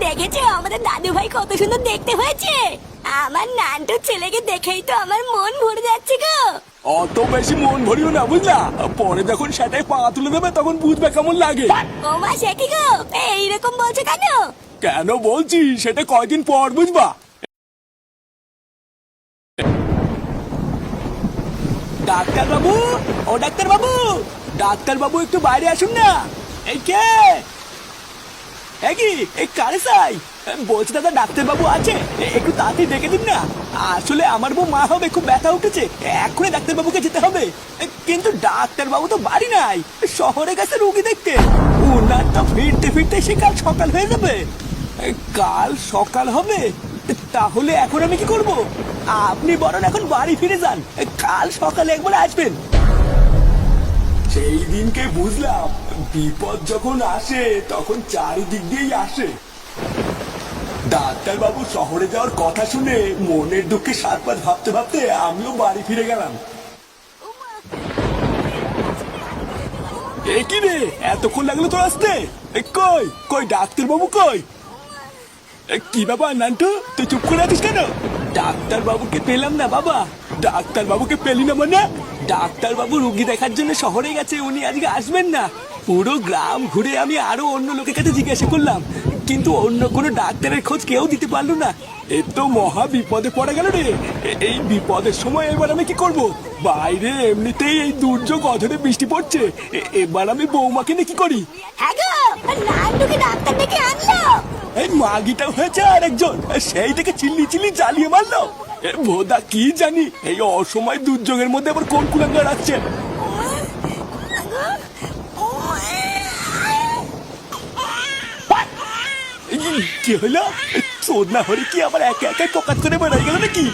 দেখেছো আমাদের দাদু ভাই কত সুন্দর দেখতে হয়েছে। আমার নান্টুর ছেলেকে দেখেই তো আমার মন ভরে যাচ্ছে গো। অত বেশি মন ভরিও না বুঝলা, পরে যখন সেটাই পা তুলে দেবে তখন বুঝবে কেমন লাগে। ও মা সে কি গো, এইরকম বলছো কেন? কেন বলছি সেটা কয়দিন পর বুঝবা। ডাক্তার বাবু, ও ডাক্তার বাবু, ডাক্তার বাবু একটু বাইরে আসুন না। এই কে? কি এই কারে চাই? বলছি দাদা ডাক্তার বাবু আছে, একটু তাড়াতাড়ি ডেকে দিন না। আসলে আমার বউ মা হবে, খুব ব্যথা উঠেছে, এখনই ডাক্তার বাবুকে যেতে হবে। কিন্তু ডাক্তার বাবু তো বাড়ি নাই, শহরে গেছে রুগী দেখতে। উনার তো ফিরতে ফিরতে সে কাল সকাল হয়ে যাবে। কাল সকাল হবে? তাহলে এখন আমি কি করব? আপনি বরং এখন বাড়ি ফিরে যান, কাল সকালে একবার আসবেন। সেই দিনকে বুঝলাম বিপদ যখন আসে তখন চারিদিক দিয়েই আসে। ডাক্তার বাবু শহরে যাওয়ার কথা শুনে মনের দুঃখে সাত পাঁচ ভাবতে ভাবতে আমিও বাড়ি ফিরে গেলাম। এ কি রে, এতক্ষণ লাগলো তোর আসতে? কই কই ডাক্তার বাবু কই? কি ব্যাপার নান্টু, তুই চুপ করে আছিস কেন? ডাক্তার বাবুকে পেলাম না বাবা। ডাক্তার বাবুকে পেলি না মানে? ডাক্তার বাবু রুগী দেখার জন্য শহরে গেছে, উনি আজকে আসবেন না। পুরো গ্রাম ঘুরে আমি আরো অন্য লোকের কাছে জিজ্ঞাসা করলাম, কিন্তু অন্য কোনো ডাক্তারের খোঁজ কেউ দিতে পারলো না। এ তো মহা বিপদে পড়ে গেল রে। এই বিপদের সময় এবার আমি কি করব? বাইরে এমনিতেই এই দুর্যোগ অধরে বৃষ্টি পড়ছে, এবার আমি বৌমাকে নিয়ে কি করি? হ্যাঁ গো, নান্টুকে ডাক্তার ডেকে আনলো। এই মাগিটা হয়েছে আর একজন, সেই থেকে চিল্লি চিল্লি জ্বালিয়ে মারলো। ভোদা কি জানি এই অসময় দুর্যোগের মধ্যে আবার কোন কুলাঙ্গার আসছে। কি হইলো? চোদ না হলে কি আবার একা একা ককাত করে বেড়াই গেল নাকি?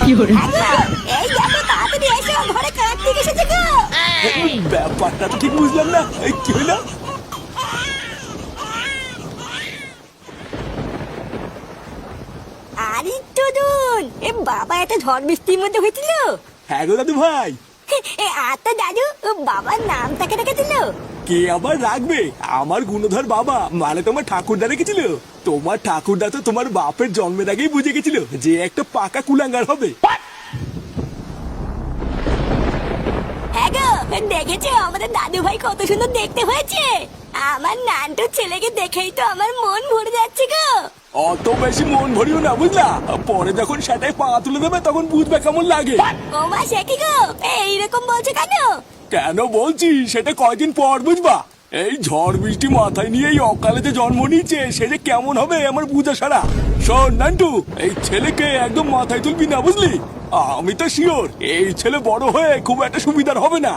এই দেখো তাড়াতাড়ি এসো, ঘরে কার্তিক এসেছে গো। ব্যাপারটা তো ঠিক বুঝলাম না, কি হইলো? আরে টুডুন, এ বাবা এত ঝড় বৃষ্টির মধ্যে হয়েছিল। হ্যাঁ গো দাদু ভাই। আচ্ছা দাদু, বাবার নামটাকে রেখে দিল। কে আবার রাখবে? আমার গুণধর বাবা, মানে তোমার ঠাকুরদা রেখেছিল। তোমার ঠাকুরদা তো তোমার বাপের জন্মের আগেই বুঝে গেছিল যে একটা পাকা কুলাঙ্গার হবে। হ্যাঁ গো, দেখেছো আমাদের দাদু ভাই কত সুন্দর দেখতে হয়েছে। আমার নান্টুর ছেলেকে দেখেই তো আমার মন ভরে যাচ্ছে গো। অত বেশি মন ভরিও না বুঝলা, পরে যখন সেটাই পা তুলে দেবে তখন বুঝবে কেমন লাগে। ও মা সে কি গো, এইরকম বলছো কেন? কেন বলছি সেটা কয়দিন পর বুঝবা। এই ঝড় বৃষ্টি মাথায় নিয়ে এই অকালে যে জন্ম নিয়েছে সে যে কেমন হবে আমার বুঝা সারা। শোন নান্টু, এই ছেলেকে একদম মাথায় তুলবি না বুঝলি। আমি তো শিওর এই ছেলে বড় হয়ে খুব একটা সুবিধার হবে না।